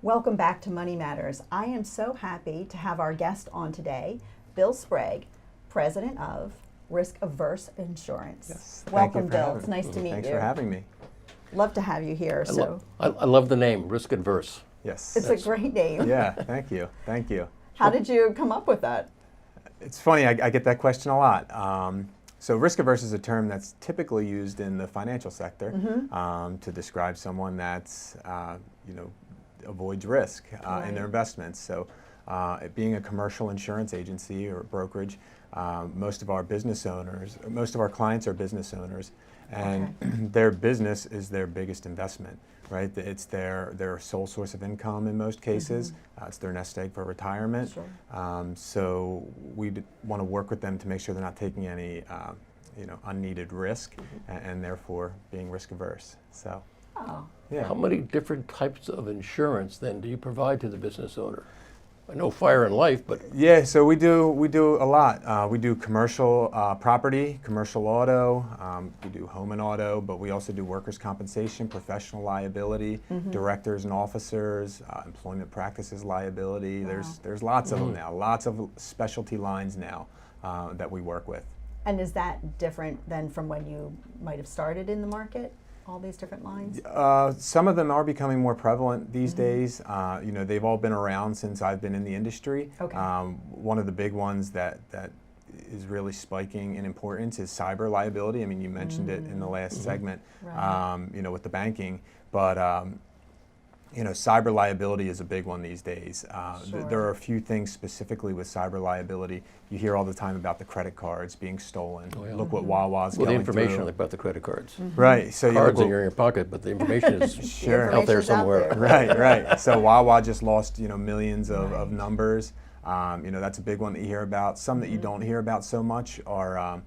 Welcome back to Money Matters. I am so happy to have our guest on today, Bill Sprague, president of Risk Averse Insurance. Yes. Welcome, Bill. It's nice to meet Thanks you. for having me. Love to have you here. I love the name, Risk Averse. Yes. It's a great name. Yeah, thank you. Thank you. How did you come up with that? It's funny, I get that question a lot. So risk averse is a term that's typically used in the financial sector to describe someone that's, avoids risk in their investments. So it being a commercial insurance agency or brokerage, most of our clients are business owners, and their business is their biggest investment, right? It's their sole source of income in most cases. It's their nest egg for retirement. Sure. So we want to work with them to make sure they're not taking any unneeded risk, and therefore being risk averse. So. Oh. Yeah. How many different types of insurance then do you provide to the business owner? I know fire and life, but Yeah, so we do a lot. We do commercial property, commercial auto, we do home and auto, but we also do workers' compensation, professional liability, directors and officers, employment practices liability. Wow. There's lots of them now, lots of specialty lines now that we work with. And is that different than from when you might have started in the market? All these different lines? Some of them are becoming more prevalent these days. They've all been around since I've been in the industry. Okay. One of the big ones that is really spiking in importance is cyber liability. I mean, you mentioned it in the last segment, Right. with the banking, but cyber liability is a big one these days. Sure. There are a few things specifically with cyber liability. You hear all the time about the credit cards being stolen. Oh, yeah. Look what Wawa's well, the going information through. about the credit cards. Right. So you Cards look in your pocket, but the information is Sure. out there Information's somewhere. Right. So Wawa just lost, millions of numbers. That's a big one that you hear about. Some that you don't hear about so much are,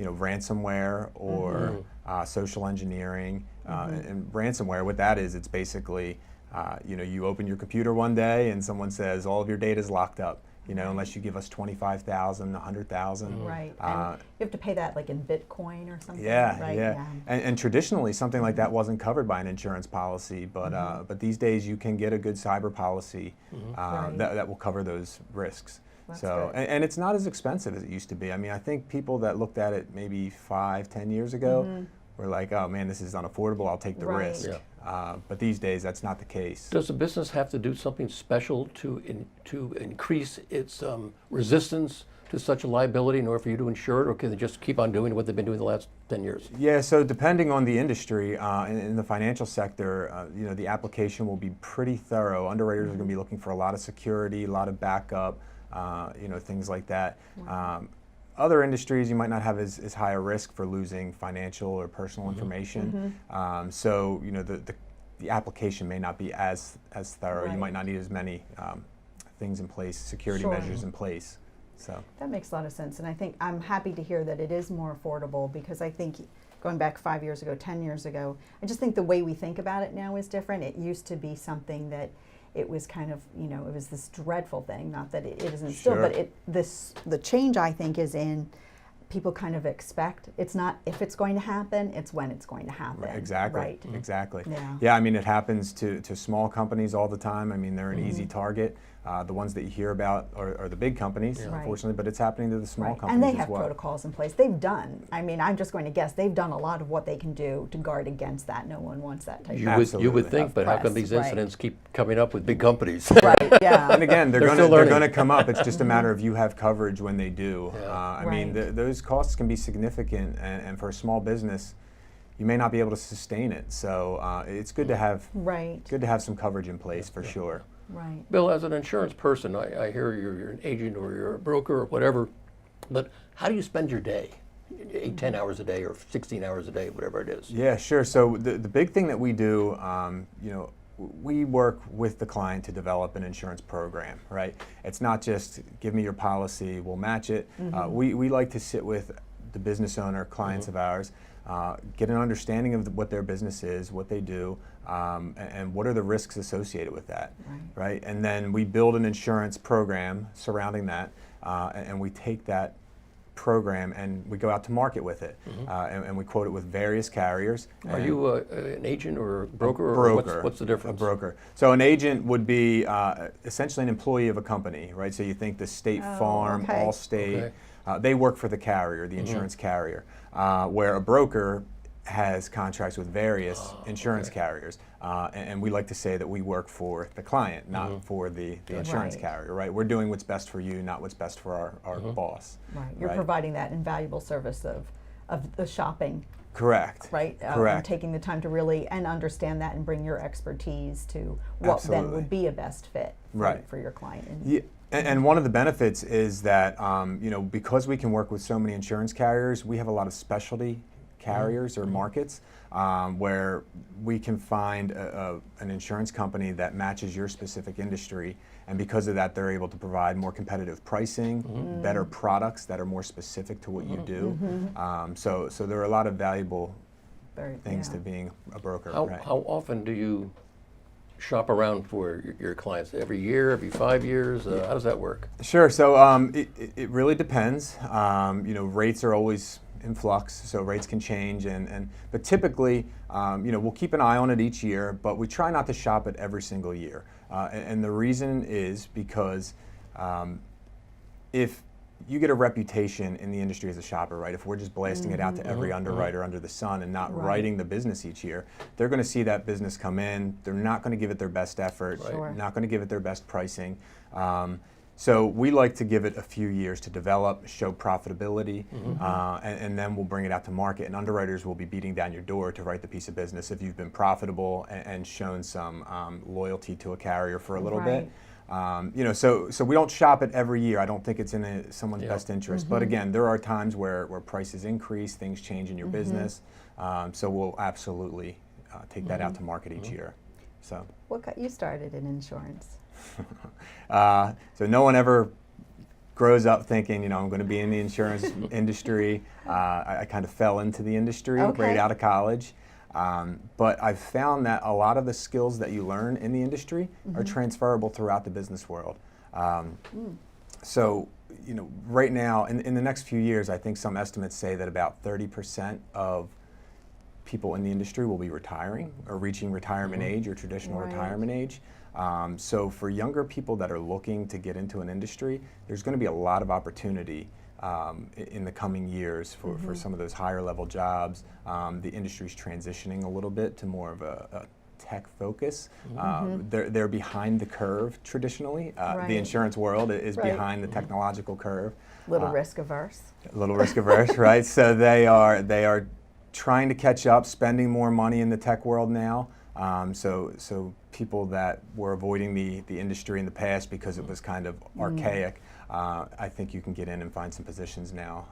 ransomware or social engineering. And ransomware, what that is, it's basically, you open your computer one day and someone says all of your data is locked up. Unless you give us 25,000, 100,000. Right. And you have to pay that like in Bitcoin or something. Yeah, right? yeah. And traditionally, something like that wasn't covered by an insurance policy, but these days you can get a good cyber policy Right. that will cover those risks. That's So, good. and it's not as expensive as it used to be. I mean, I think people that looked at it maybe 5-10 years ago were like, oh man, this is unaffordable, I'll take the Right. risk. Yeah. But these days, that's not the case. Does a business have to do something special to increase its resistance to such a liability in order for you to insure it, or can they just keep on doing what they've been doing the last 10 years? Yeah, so depending on the industry, in the financial sector, the application will be pretty thorough. Underwriters are going to be looking for a lot of security, a lot of backup, things like that. Other industries, you might not have as high a risk for losing financial or personal information. So, the application may not be as thorough. Right. You might not need as many things in place, security Sure. measures in place. So. That makes a lot of sense, and I think I'm happy to hear that it is more affordable, because I think going back 5 years ago, 10 years ago, I just think the way we think about it now is different. It used to be something that it was kind of, it was this dreadful thing, not that it isn't still, Sure. but the change, I think, is in people kind of expect. It's not if it's going to happen, it's when it's going to happen. Exactly. Right. Exactly. Yeah. Yeah, I mean, it happens to small companies all the time. I mean, they're an easy target. The ones that you hear about are the big companies, Right. unfortunately, but it's happening to the small Right. companies And they as have well. protocols in place. They've done, I'm just going to guess, they've done a lot of what they can do to guard against that. No one wants that type You of would Absolutely. think, but how Press, come these right. incidents keep coming up with big companies? Right, yeah. And again, they're They're still going learning. to come up. It's just a matter of you have coverage when they do. Yeah. I mean, Right. those costs can be significant, and for a small business, you may not be able to sustain it. So it's good to have Right, some coverage in place for sure. right. Bill, as an insurance person, I hear you're an agent or you're a broker or whatever, but how do you spend your day? 10 hours a day or 16 hours a day, whatever it is. Yeah, sure. So the big thing that we do, we work with the client to develop an insurance program, right? It's not just give me your policy, we'll match it. We like to sit with the business owner, clients of ours, get an understanding of what their business is, what they do, and what are the risks associated with that, right? And then we build an insurance program surrounding that, and we take that program and we go out to market with it, and we quote it with various carriers. Are you an agent or a broker? A or broker. what's the difference? A broker. So an agent would be essentially an employee of a company, right? So you think the State Farm, okay. Allstate, they work for the carrier, the insurance carrier, where a broker has contracts with various insurance carriers. And we like to say that we work for the client, not for the insurance carrier, right? We're doing what's best for you, not what's best for our boss. Right. You're providing that invaluable service of the shopping. Correct. Right. Correct. And taking the time to really understand that and bring your expertise to what then would be a best fit for your client. Yeah. And one of the benefits is that because we can work with so many insurance carriers, we have a lot of specialty carriers or markets where we can find an insurance company that matches your specific industry, and because of that they're able to provide more competitive pricing, better products that are more specific to what you do. So there are a lot of valuable things to being a broker. How often do you shop around for your clients? Every year, every 5 years? How does that work? Sure. So it really depends. Rates are always in flux, so rates can change, but typically, we'll keep an eye on it each year, but we try not to shop it every single year. And the reason is because if you get a reputation in the industry as a shopper, right? If we're just blasting it out to every underwriter under the sun and not writing the business each year, they're going to see that business come in. They're not going to give it their best effort. Not going to give it their best pricing. So we like to give it a few years to develop, show profitability, and then we'll bring it out to market. And underwriters will be beating down your door to write the piece of business if you've been profitable and shown some loyalty to a carrier for a little bit. So we don't shop it every year. I don't think it's in someone's best interest. But again, there are times where prices increase, things change in your business. So we'll absolutely take that out to market each year. So what got you started in insurance? So no one ever grows up thinking, I'm going to be in the insurance industry. I kind of fell into the industry right out of college. But I've found that a lot of the skills that you learn in the industry are transferable throughout the business world. So, right now, in the next few years, I think some estimates say that about 30% of people in the industry will be retiring or reaching retirement age or traditional retirement age. So for younger people that are looking to get into an industry, there's going to be a lot of opportunity in the coming years for some of those higher level jobs. The industry's transitioning a little bit to more of a tech focus. They're behind the curve traditionally. The insurance world is behind the technological curve. Little risk averse. A little risk averse, right? So they are trying to catch up, spending more money in the tech world now. So people that were avoiding the industry in the past because it was kind of archaic, I think you can get in and find some positions now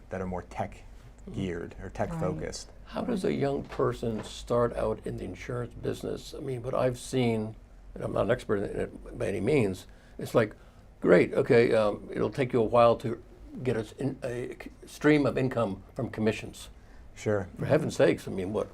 that are more tech geared or tech focused. How does a young person start out in the insurance business? I mean, what I've seen, and I'm not an expert in it by any means, it's like, great, okay, it'll take you a while to get a stream of income from commissions. Sure. For heaven's sakes, I mean, what?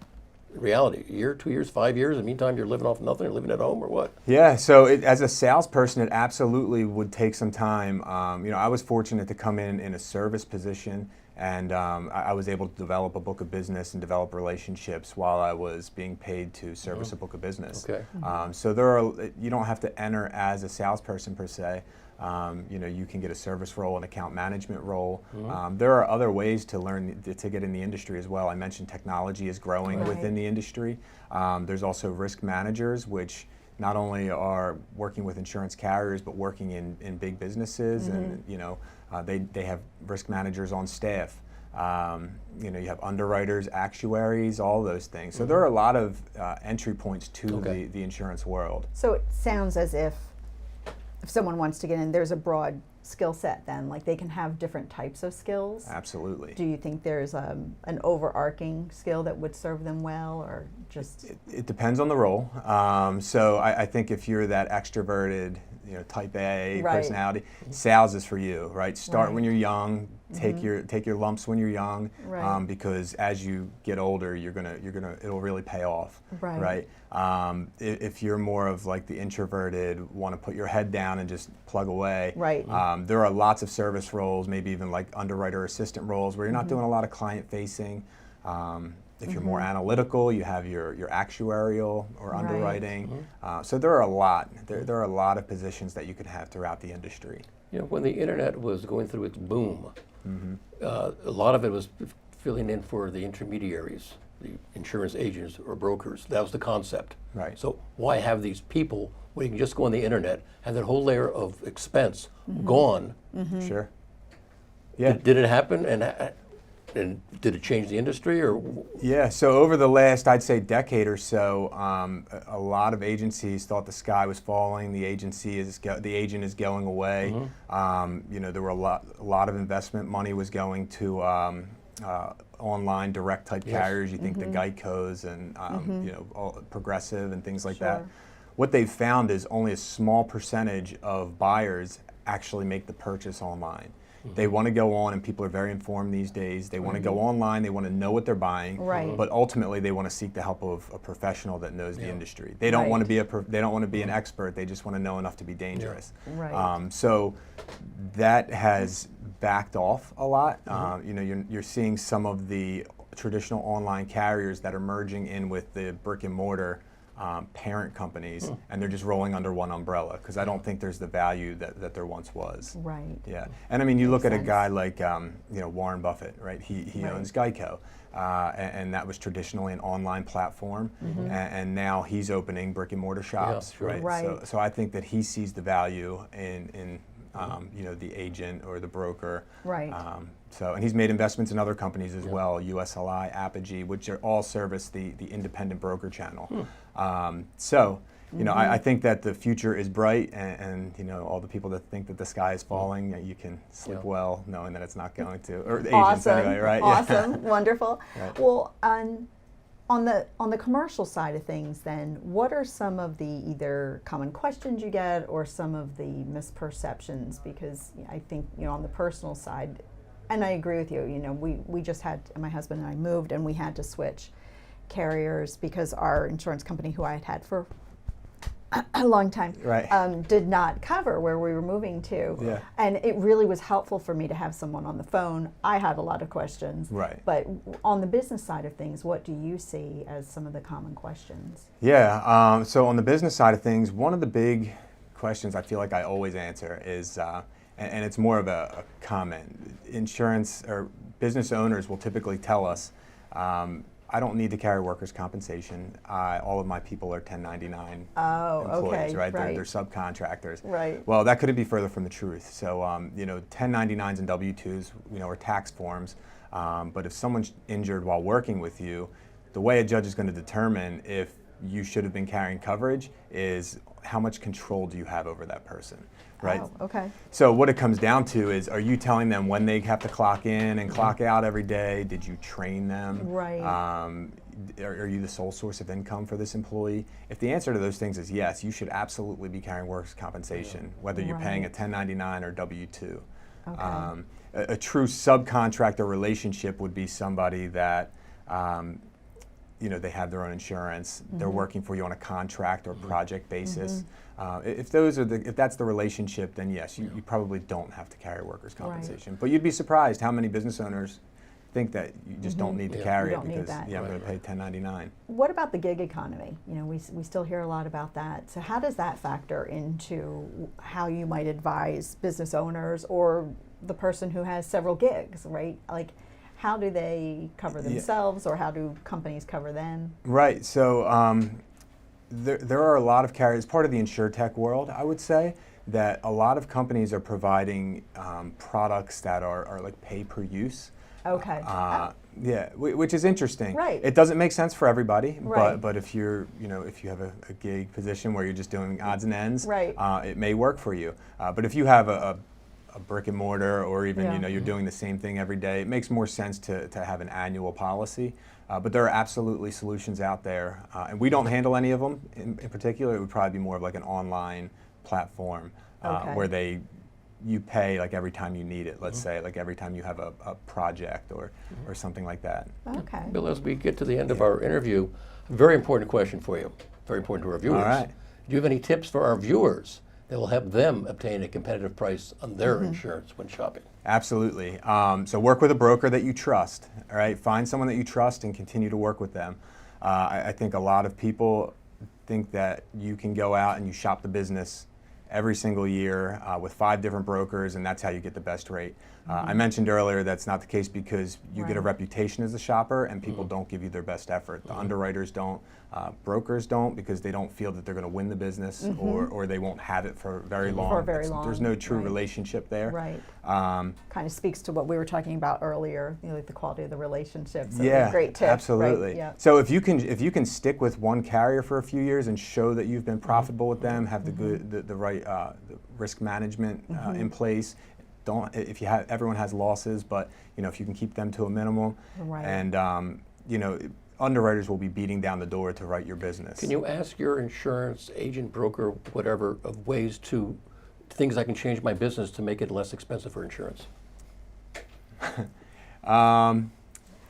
Reality, a year, 2 years, 5 years, in the meantime you're living off nothing, you're living at home or what? Yeah, so as a salesperson, it absolutely would take some time. I was fortunate to come in a service position, and I was able to develop a book of business and develop relationships while I was being paid to service a book of business. Okay. So you don't have to enter as a salesperson per se. You can get a service role, an account management role. There are other ways to learn to get in the industry as well. I mentioned technology is growing within the industry. There's also risk managers, which not only are working with insurance carriers, but working in big businesses, and they have risk managers on staff. You have underwriters, actuaries, all those things. So there are a lot of entry points to the insurance world. So it sounds as if someone wants to get in, there's a broad skill set then, like they can have different types of skills. Absolutely. Do you think there's an overarching skill that would serve them well, or just? It depends on the role. So I think if you're that extroverted, type A personality, sales is for you, right? Start when you're young, take your lumps when you're young, Right. because as you get older, it'll really pay off, Right. If you're more of like the introverted, want to put your head down and just plug away, Right. there are lots of service roles, maybe even like underwriter assistant roles where you're not doing a lot of client facing. If you're more analytical, you have your actuarial or Right. underwriting. So there are a lot. There are a lot of positions that you could have throughout the industry. You know, when the internet was going through its boom, a lot of it was filling in for the intermediaries, the insurance agents or brokers. That was the concept. Right. So why have these people when you can just go on the internet, have that whole layer of expense gone? Sure. Yeah. Did it happen, and did it change the industry, or? Yeah, so over the last, I'd say, decade or so, a lot of agencies thought the sky was falling. The agent is going away. You know, there were a lot of investment money was going to online direct type carriers. You think the Geico's and you know, Progressive and things like that. What they've found is only a small percentage of buyers actually make the purchase online. They want to go on, and people are very informed these days. They want to go online. They want to know what they're buying. Right. But ultimately, they want to seek the help of a professional that knows the industry. They don't want to be they don't want to be an expert. They just want to know enough to be dangerous. Right. So that has backed off a lot. You know, you're seeing some of the traditional online carriers that are merging in with the brick and mortar parent companies, and they're just rolling under one umbrella, because I don't think there's the value that there once was. Right. Yeah, and I mean, you look at a sense. guy like you know, Warren Buffett, right? He owns Geico, and that was traditionally an online platform, and now he's opening brick and mortar shops, right? Right. So I think that he sees the value in you know, the agent or the broker. Right. And he's made investments in other companies as well, USLI, Apogee, which are all service the independent broker channel. So, you know, I think that the future is bright, and you know, all the people that think that the sky is falling, you can sleep well knowing that it's not going to, or the agents anyway, right? Awesome, wonderful. Right. Well, on the commercial side of things, then, what are some of the either common questions you get or some of the misperceptions? Because I think, you know, on the personal side, and I agree with you, you know, we just had, my husband and I moved, and we had to switch carriers because our insurance company, who I had had for a long time, did not cover where we were moving to. Yeah. And it really was helpful for me to have someone on the phone. I had a lot of questions. Right. But on the business side of things, what do you see as some of the common questions? Yeah, so on the business side of things, one of the big questions I feel like I always answer is, and it's more of a comment, insurance or business owners will typically tell us, I don't need to carry workers' compensation. All of my people are 1099 employees, right? They're subcontractors. Right. Well, that couldn't be further from the truth. So, you know, 1099s and W-2s, you know, are tax forms. But if someone's injured while working with you, the way a judge is going to determine if you should have been carrying coverage is how much control do you have over that person, right? Oh, okay. So what it comes down to is, are you telling them when they have to clock in and clock out every day? Did you train them? Right. Are you the sole source of income for this employee? If the answer to those things is yes, you should absolutely be carrying workers' compensation, whether you're paying a 1099 or W-2. Okay. A true subcontractor relationship would be somebody that you know, they have their own insurance. They're working for you on a contract or project basis. If that's the relationship, then yes, you probably don't have to carry workers' compensation. But you'd be surprised how many business owners think that you just don't need to carry it because I'm going to pay 1099. What about the gig economy? You know, we still hear a lot about that. So how does that factor into how you might advise business owners or the person who has several gigs, right? Like, how do they cover themselves, or how do companies cover them? Right. So there are a lot of carriers, part of the insurtech world, I would say, that a lot of companies are providing products that are like pay per use. Okay. Yeah, which is interesting. Right. It doesn't make sense for everybody, Right. but if you're, you know, if you have a gig position where you're just doing odds and ends, Right. It may work for you. But if you have a brick and mortar, or even you know, you're doing the same thing every day, it makes more sense to have an annual policy. But there are absolutely solutions out there, and we don't handle any of them in particular. It would probably be more of like an online platform where they you pay like every time you need it. Let's say like every time you have a project or something like that. Okay. Bill, as we get to the end of our interview, a very important question for you, very important to our viewers. All right. Do you have any tips for our viewers that will help them obtain a competitive price on their insurance when shopping? Absolutely. So work with a broker that you trust. All right. Find someone that you trust and continue to work with them. I think a lot of people think that you can go out and you shop the business every single year with 5 different brokers, and that's how you get the best rate. I mentioned earlier that's not the case because you get a reputation as a shopper and people don't give you their best effort. The underwriters don't, brokers don't, because they don't feel that they're going to win the business or they won't have it for very long. For very long. There's no true relationship there. Right. Kind of speaks to what we were talking about earlier, like the quality of the relationships. So yeah, great tip. absolutely. Right? Yeah. So if you can stick with one carrier for a few years and show that you've been profitable with them, have the right the risk management in place. Everyone has losses, but if you can keep them to a minimum, and underwriters will be beating down the door to write your business. Can you ask your insurance agent, broker, whatever, of ways things I can change my business to make it less expensive for insurance?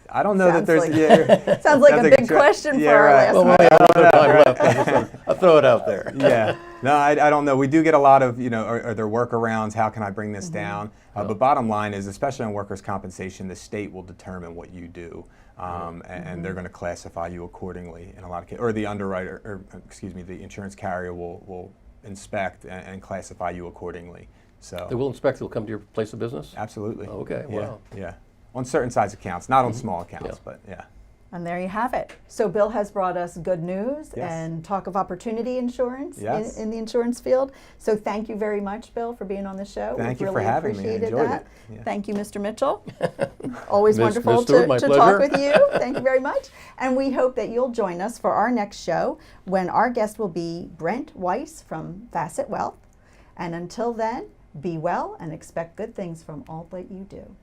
I don't know that there's. Like, sounds like a big question for our last one. Well, we have a little time left. I'll throw it out there. Yeah. No, I don't know. We do get a lot of, are there workarounds? How can I bring this down? But bottom line is, especially on workers' compensation, the state will determine what you do, and they're going to classify you accordingly in a lot of cases. Or the underwriter, or excuse me, the insurance carrier will inspect and classify you accordingly. So They will inspect. They'll come to your place of business? Absolutely. Okay. Yeah, Wow. yeah. On certain size accounts, not on small accounts, but yeah. And there you have it. So Bill has brought us good news Yes. and talk of opportunity insurance Yes. in the insurance field. So thank you very much, Bill, for being on the show. Thank you We've for really having me. I appreciated enjoyed that. it. Yeah. Thank you, Mr. Mitchell. Always Ms. wonderful Stewart, my to pleasure. talk with you. Thank you very much. And we hope that you'll join us for our next show when our guest will be Brent Weiss from Facet Wealth. And until then, be well and expect good things from all that you do.